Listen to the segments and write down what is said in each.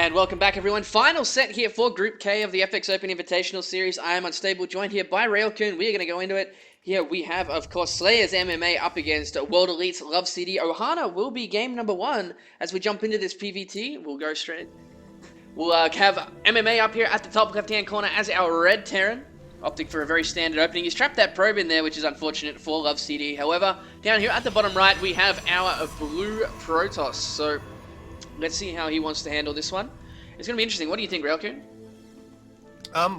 And welcome back, everyone. Final set here for Group K of the FX Open Invitational Series. I am Unstable, joined here by Railcoon. We are going to go into it. Here we have, of course, SlayerSMMA up against World Elite's WEloveCD. Ohana will be game number one. As we jump into this PVT, we'll go straight. We'll have MMA up here at the top left-hand corner as our red Terran. Opting for a very standard opening. He's trapped that probe in there, which is unfortunate for WEloveCD. However, down here at the bottom right, we have our blue Protoss. So let's see how he wants to handle this one. It's going to be interesting. What do you think, Railcoon?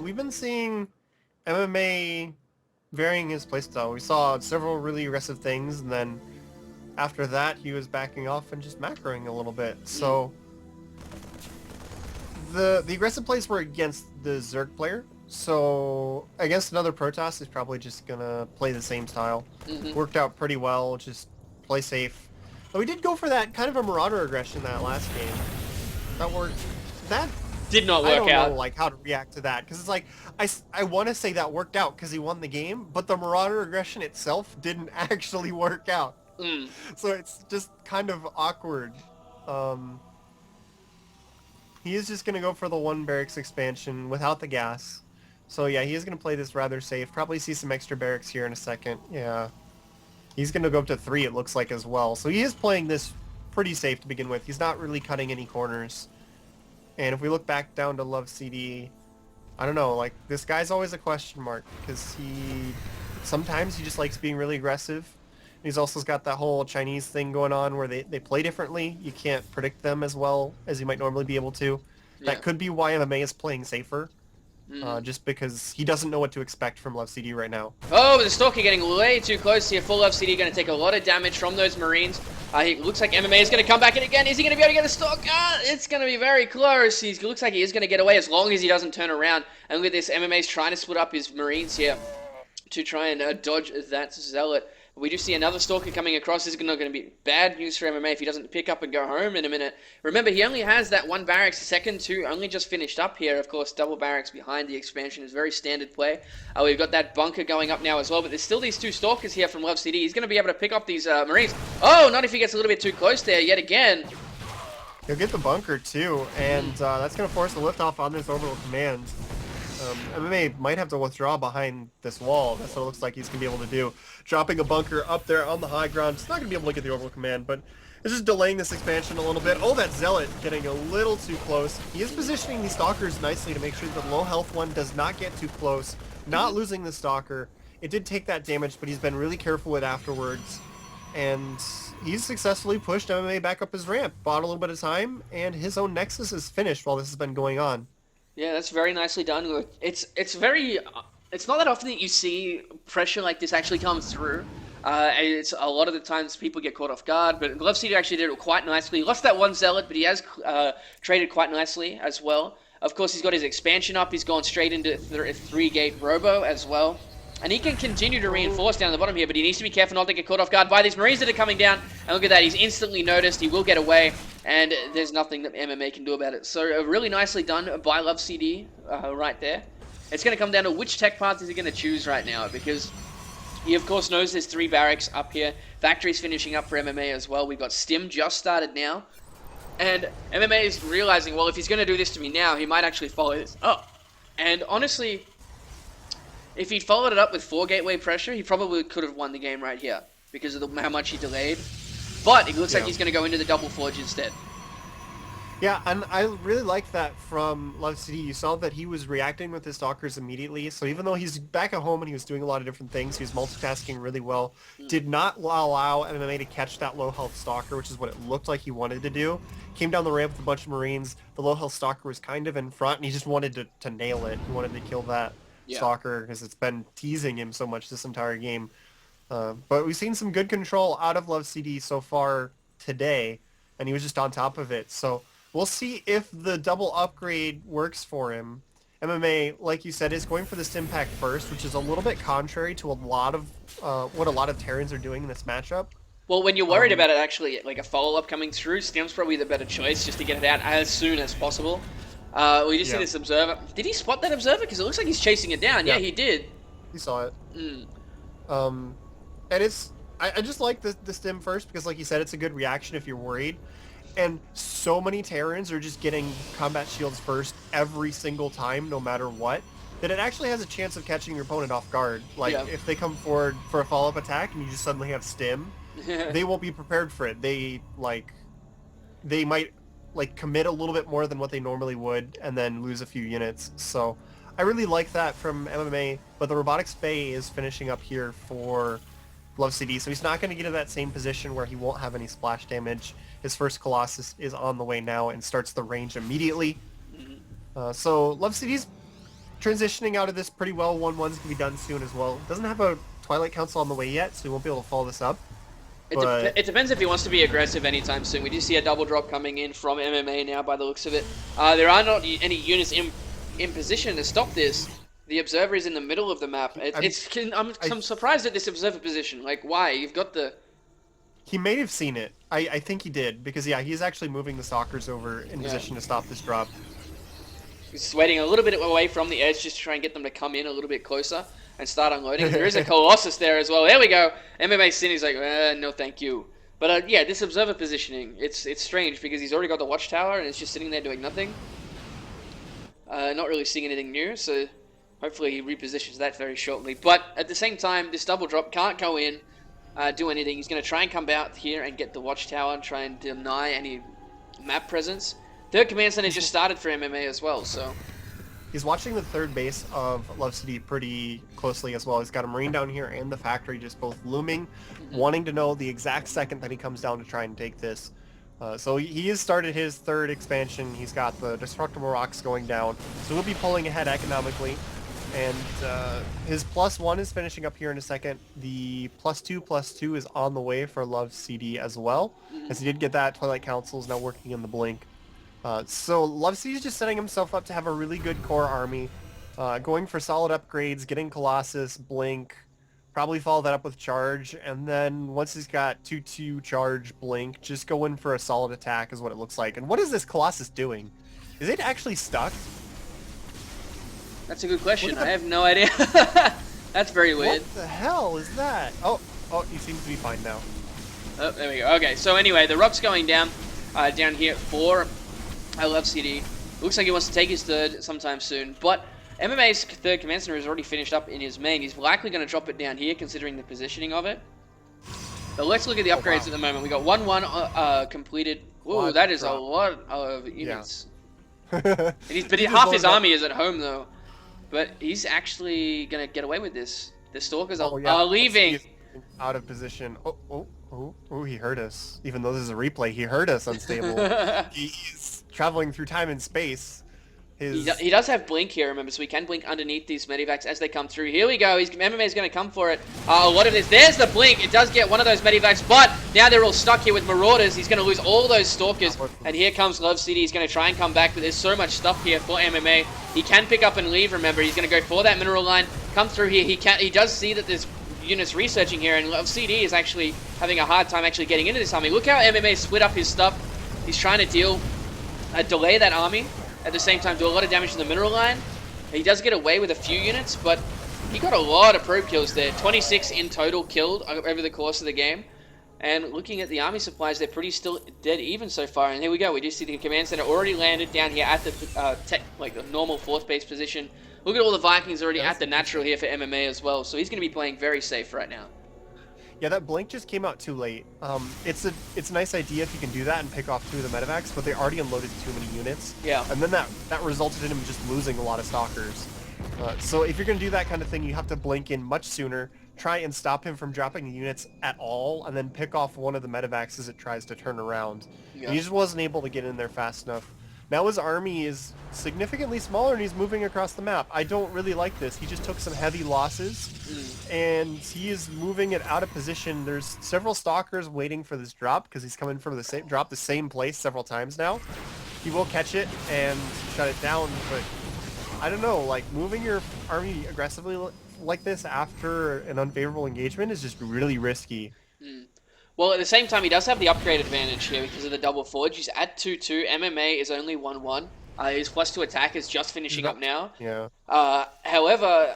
We've been seeing MMA varying his playstyle. We saw several really aggressive things, and then after that, he was backing off and just macroing a little bit. So the aggressive plays were against the Zerg player. So against another Protoss, he's probably just going to play the same style. Worked out pretty well, just play safe. But we did go for that kind of a Marauder aggression that last game. That worked. That did not work out. I don't know like how to react to that, because it's like I want to say that worked out because he won the game, but the Marauder aggression itself didn't actually work out. So it's just kind of awkward. He is just going to go for the one barracks expansion without the gas. So yeah, he is going to play this rather safe. Probably see some extra barracks here in a second. Yeah. He's going to go up to 3, it looks like, as well. So he is playing this pretty safe to begin with. He's not really cutting any corners. And if we look back down to WEloveCD, I don't know, like, this guy's always a question mark, because sometimes he just likes being really aggressive. He's also got that whole Chinese thing going on where they play differently. You can't predict them as well as you might normally be able to. Yeah. That could be why MMA is playing safer. Just because he doesn't know what to expect from WEloveCD right now. Oh, but the Stalker getting way too close here. Full WEloveCD going to take a lot of damage from those Marines. It looks like MMA is going to come back in again. Is he going to be able to get the Stalker? It's going to be very close. He looks like he is going to get away as long as he doesn't turn around. And look at this, MMA is trying to split up his Marines here to try and dodge that Zealot. We do see another Stalker coming across. This is not going to be bad news for MMA if he doesn't pick up and go home in a minute. Remember, he only has that one barracks. Second two only just finished up here. Of course, double barracks behind the expansion is very standard play. We've got that bunker going up now as well, but there's still these two Stalkers here from WEloveCD. He's going to be able to pick up these Marines. Oh, not if he gets a little bit too close there yet again. He'll get the bunker too, and that's going to force the liftoff on this orbital command. MMA might have to withdraw behind this wall. That's what it looks like he's going to be able to do. Dropping a bunker up there on the high ground. It's not going to be able to get the orbital command, but it's just delaying this expansion a little bit. Oh, that Zealot getting a little too close. He is positioning these Stalkers nicely to make sure that the low health one does not get too close. Not losing the Stalker. It did take that damage, but he's been really careful with afterwards. And he's successfully pushed MMA back up his ramp. Bought a little bit of time, and his own Nexus is finished while this has been going on. Yeah, that's very nicely done. It's not that often that you see pressure like this actually come through. It's a lot of the times people get caught off guard, but WEloveCD actually did it quite nicely. He lost that one Zealot, but he has traded quite nicely as well. Of course, he's got his expansion up. He's gone straight into 3-gate Robo as well. And he can continue to reinforce down the bottom here, but he needs to be careful not to get caught off guard by these Marines that are coming down. And look at that, he's instantly noticed. He will get away, and there's nothing that MMA can do about it. So really nicely done by WEloveCD right there. It's going to come down to which tech path is he going to choose right now, because he, of course, knows there's 3 barracks up here. Factory's finishing up for MMA as well. We've got Stim just started now. And MMA is realizing, well, if he's going to do this to me now, he might actually follow this up. And honestly, if he'd followed it up with 4 gateway pressure, he probably could have won the game right here because of how much he delayed. But it looks like he's going to go into the double forge instead. Yeah, and I really like that from WEloveCD. You saw that he was reacting with his Stalkers immediately. So even though he's back at home and he was doing a lot of different things, he was multitasking really well. Did not allow MMA to catch that low health Stalker, which is what it looked like he wanted to do. Came down the ramp with a bunch of Marines. The low health Stalker was kind of in front, and he just wanted to nail it. He wanted to kill that Stalker because it's been teasing him so much this entire game. But we've seen some good control out of WEloveCD so far today, and he was just on top of it. So we'll see if the double upgrade works for him. MMA, like you said, is going for the Stim pack first, which is a little bit contrary to a lot of what a lot of Terrans are doing in this matchup. Well, when you're worried about it actually, like a follow-up coming through, Stim's probably the better choice just to get it out as soon as possible. We just see this Observer. Did he spot that Observer? Because it looks like he's chasing it down. Yeah, he did. He saw it. And I just like the Stim first because, like you said, it's a good reaction if you're worried. And so many Terrans are just getting combat shields first every single time, no matter what, that it actually has a chance of catching your opponent off guard. Like, Yeah. if they come forward for a follow-up attack and you just suddenly have stim, they won't be prepared for it. They might, like, commit a little bit more than what they normally would and then lose a few units. So I really like that from MMA, but the Robotics Bay is finishing up here for WEloveCD, so he's not going to get in that same position where he won't have any splash damage. His first Colossus is on the way now and starts the range immediately. So WEloveCD's transitioning out of this pretty well. 1-1's going to be done soon as well. Doesn't have a Twilight Council on the way yet, so he won't be able to follow this up. It depends if he wants to be aggressive anytime soon. We do see a double drop coming in from MMA now by the looks of it. There are not any units in position to stop this. The observer is in the middle of the map. I'm surprised at this observer position. Like, why? You've got the... He may have seen it. I think he did, because, yeah, he's actually moving the Stalkers over in position to stop this drop. He's waiting a little bit away from the edge just to try and get them to come in a little bit closer and start unloading. There is a Colossus there as well. There we go. MMA Sin is like, no thank you. But, yeah, this observer positioning, it's strange because he's already got the watchtower and it's just sitting there doing nothing. Not really seeing anything new, so... Hopefully he repositions that very shortly. But at the same time, this double drop can't go in, do anything. He's going to try and come out here and get the watchtower and try and deny any map presence. Third command center just started for MMA as well, so... He's watching the third base of WEloveCD pretty closely as well. He's got a Marine down here and the factory just both looming, wanting to know the exact second that he comes down to try and take this. So he has started his third expansion. He's got the Destructible Rocks going down, so he'll be pulling ahead economically. And his +1 is finishing up here in a second. The +2/+2 is on the way for WEloveCD as well, as he did get that. Twilight Council is now working in the blink. So WEloveCD is just setting himself up to have a really good core army, going for solid upgrades, getting Colossus, blink, probably follow that up with charge, and then once he's got 2/2 charge, blink, just go in for a solid attack is what it looks like. And what is this Colossus doing? Is it actually stuck? That's a good question. I have no idea. That's very weird. What the hell is that? Oh, he seems to be fine now. Oh, there we go. Okay, so anyway, the rock's going down here for WEloveCD. Looks like he wants to take his third sometime soon, but MMA's third command center is already finished up in his main. He's likely going to drop it down here, considering the positioning of it. But let's look at the upgrades at the moment. We got 1-1 completed. Ooh, that is a lot of units. Yeah. But half his army is at home, though. But he's actually going to get away with this. The Stalkers are leaving. Out of position. Oh, he heard us. Even though this is a replay, he heard us, Unstable. He's traveling through time and space. He does have blink here, remember, so we can blink underneath these medivacs as they come through. Here we go. MMA is going to come for it. A lot of this. There's the blink. It does get one of those medivacs, but now they're all stuck here with Marauders. He's going to lose all those Stalkers, and here comes WEloveCD. He's going to try and come back, but there's so much stuff here for MMA. He can pick up and leave, remember. He's going to go for that mineral line, come through here. He does see that there's units researching here, and WEloveCD is actually having a hard time actually getting into this army. Look how MMA split up his stuff. He's trying to delay that army. At the same time, do a lot of damage to the mineral line. He does get away with a few units, but he got a lot of probe kills there. 26 in total killed over the course of the game. And looking at the army supplies, they're pretty still dead even so far. And here we go. We do see the command center already landed down here at the the normal fourth base position. Look at all the Vikings already at the natural here for MMA as well. So he's going to be playing very safe right now. Yeah, that blink just came out too late. It's a nice idea if you can do that and pick off 2 of the medevacs, but they already unloaded too many units. Yeah. And then that resulted in him just losing a lot of stalkers. So if you're going to do that kind of thing, you have to blink in much sooner, try and stop him from dropping the units at all, and then pick off one of the medevacs as it tries to turn around. Yeah. And he just wasn't able to get in there fast enough. Now his army is significantly smaller and he's moving across the map. I don't really like this. He just took some heavy losses and he is moving it out of position. There's several stalkers waiting for this drop because he's coming from the same place several times now. He will catch it and shut it down, but I don't know, like moving your army aggressively like this after an unfavorable engagement is just really risky. Well, at the same time, he does have the upgrade advantage here because of the double forge. He's at 2-2. MMA is only 1-1. His +2 attack is just finishing up now. Yeah. However,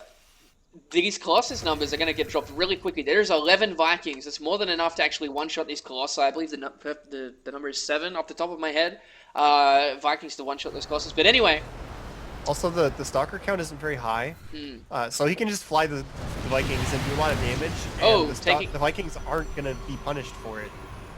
these Colossus numbers are going to get dropped really quickly. There's 11 Vikings. It's more than enough to actually one-shot these Colossi. I believe the number is 7 off the top of my head. Vikings to one-shot those Colossus. But anyway, Also, the stalker count isn't very high, hmm. so he can just fly the Vikings and do a lot of damage, Oh, and the Vikings aren't going to be punished for it.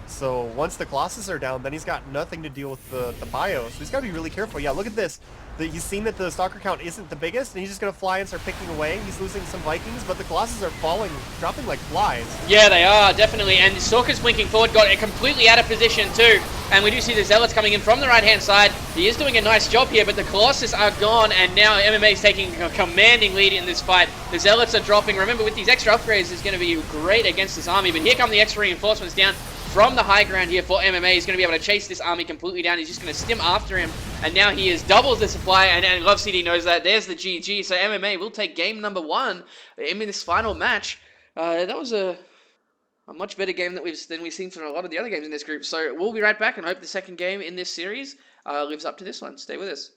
So once the Colossus are down, then he's got nothing to deal with the bio, so he's got to be really careful. Yeah, look at this. He's seen that the stalker count isn't the biggest, and he's just going to fly and start picking away. He's losing some Vikings, but the Colossus are falling, dropping like flies. Yeah, they are, definitely. And the Stalker's blinking forward, got it completely out of position too. And we do see the Zealots coming in from the right-hand side. He is doing a nice job here, but the Colossus are gone, and now MMA is taking a commanding lead in this fight. The Zealots are dropping. Remember, with these extra upgrades, it's going to be great against this army, but here come the extra reinforcements down from the high ground here for MMA. He's going to be able to chase this army completely down. He's just going to stim after him, and now he is doubles the supply, and WEloveCD knows that. There's the GG, so MMA will take game number 1 in this final match. That was a much better game than we've seen from a lot of the other games in this group. So we'll be right back, and hope the second game in this series lives up to this one. Stay with us.